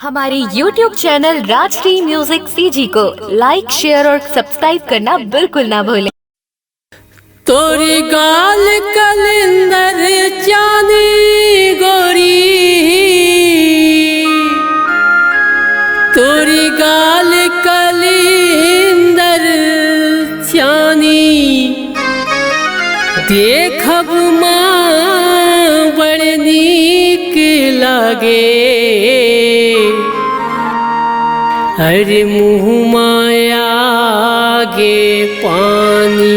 हमारे YouTube channel Rajshri music CG को like, share और सब्सक्राइब करना बिल्कुल ना भूलें। तोरी गाल कलिंदर चांदी गोरी, तोरी गाल कलिंदर चांदी देखब माँ बड़ नीक लागे। अरे मुँह माया गे पानी,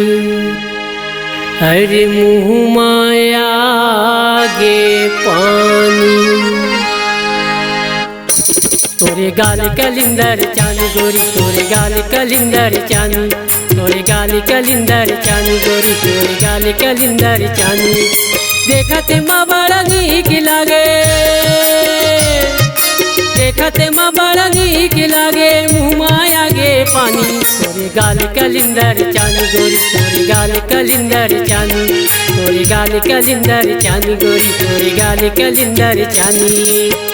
अरे मुँह माया गे पानी। तोरे गाल कलिंदर चांदी गोरी, तोरे गाल कलिंदर चांदी, तोरे गाल कलिंदर चांदी गोरी, तोरे गाल कलिंदर चांदी देखते माँ बड़ा नीक लागे, देखते माँ बड़ा नीक लागे। मुँह माया गे पानी, तोरे गाल कलिंदर चांदी गोरी, तोरे गाल कलिंदर चांदी, तोरे गाल कलिंदर चांदी गोरी, तोरे गाल कलिंदर चांदी।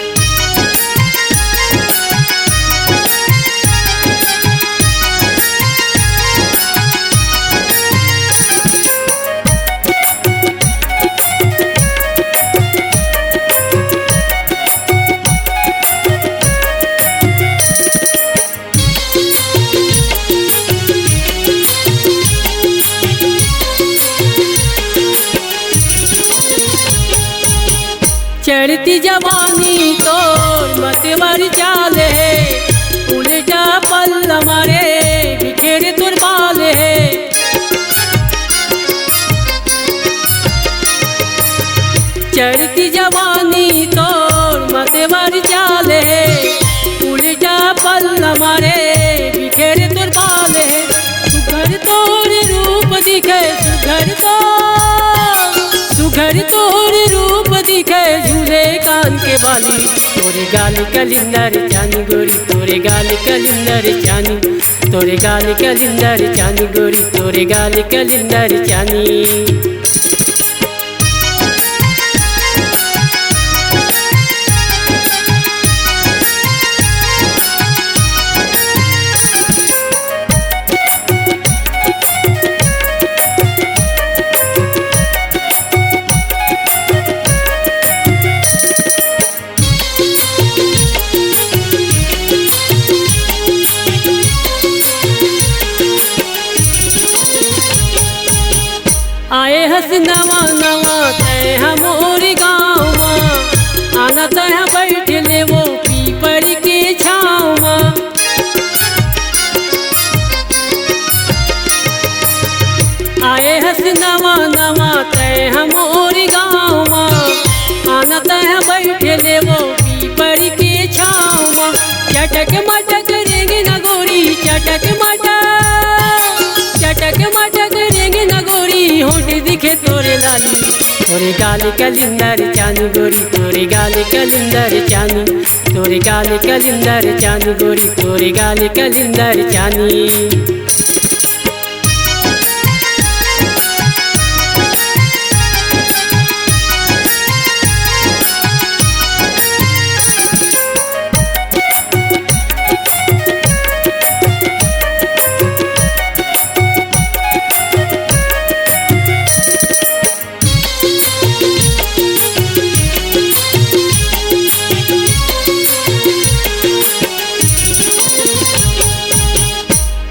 चढ़ती जवानी तोर मतवर चाले, उल्टा पल्ला मारे बिखेर तुर बाले। चढ़ती जवानी तोर मतवर चाले, उल्टा पल्ला मारे बिखेर तुर बाले। सुघर तोर रूप दिखे, सुघर तोर रूप दिखे झूले कान के बाली। तोरे गाल कलिंदर चांदी गोरी, तोरे गाल कलिंदर चांदी, तोरे गाल कलिंदर चांदी गोरी, तोरे गाल कलिंदर चांदी। आए हस नवा नवा तय हमोर गाँव माँ, आना तय बैठ ले वो पीपर के छाँव माँ। आए हस नवा नवा तय हमोर गाँव माँ, आना तय बैठ ले वो पीपर के छाँव माँ। चटक मटक रेंगे न गोरी, चटक मटक रेंगे न गोरी, होठ दिखे तोरे लाली। तोरे गाल कलिंदर चांदी गोरी, तोरे गाल कलिंदर चांदी, तोरे गाल कलिंदर चांदी गोरी, तोरे गाल कलिंदर चांदी।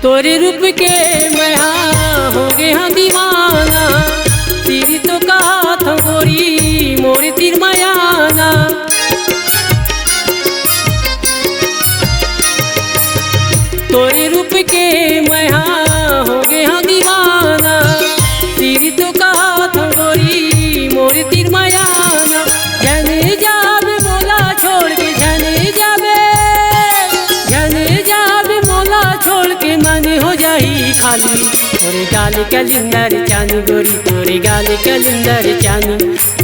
तोरे रूप के मैं हो गए हाँ दीवाना, तेरी तो कहा था गोरी मोर तीर मायाना। तोरे रूप के मैं हो गए हाँ दीवाना, तेरी तो कहा था गोरी मोर तीर मायाना। जने जाबे मोला छोड़ के, जने जाबे मोला छोड़ के मन हो जाई खाली। तोरे गाल कलिंदर चांदी गोरी, तोरे गाल कलिंदर चांदी,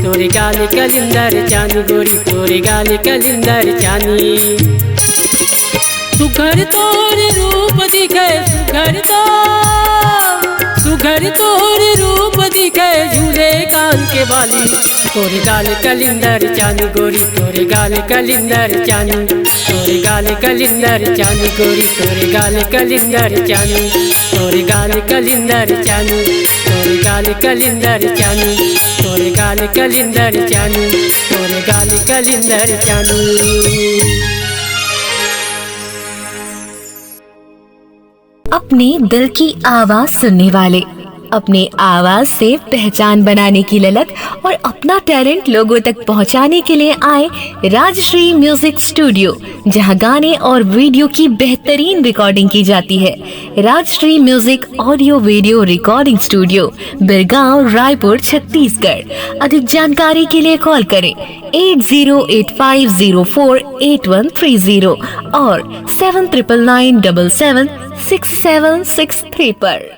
तोरे गाल कलिंदर चांदी गोरी, तोरे गाल कलिंदर चांदी। सुघर तोर रूप दिखे, सुघर घर तोर रूप दिखे झूले कान के बाली। तोरे गाल कलिंदर चानी गोरी, तोरे गाल कलिंदर चानी, तोरे गाल कलिंदर चानी गोरी, तोरे गाल कलिंदर चानी, तोरे गाल कलिंदर चानी, तोरे गाल कलिंदर चानी, तोरे गाल कलिंदर चानी, तोरे गाल कलिंदर चानी। अपने दिल की आवाज सुनने वाले, अपने आवाज से पहचान बनाने की ललक और अपना टैलेंट लोगों तक पहुंचाने के लिए आए राजश्री म्यूजिक स्टूडियो, जहां गाने और वीडियो की बेहतरीन रिकॉर्डिंग की जाती है। Rajshri music audio video recording studio, Birgaon, Raipur, Chhattisgarh. अधिक जानकारी के लिए कॉल करें 8085048130 और 7999776763 पर।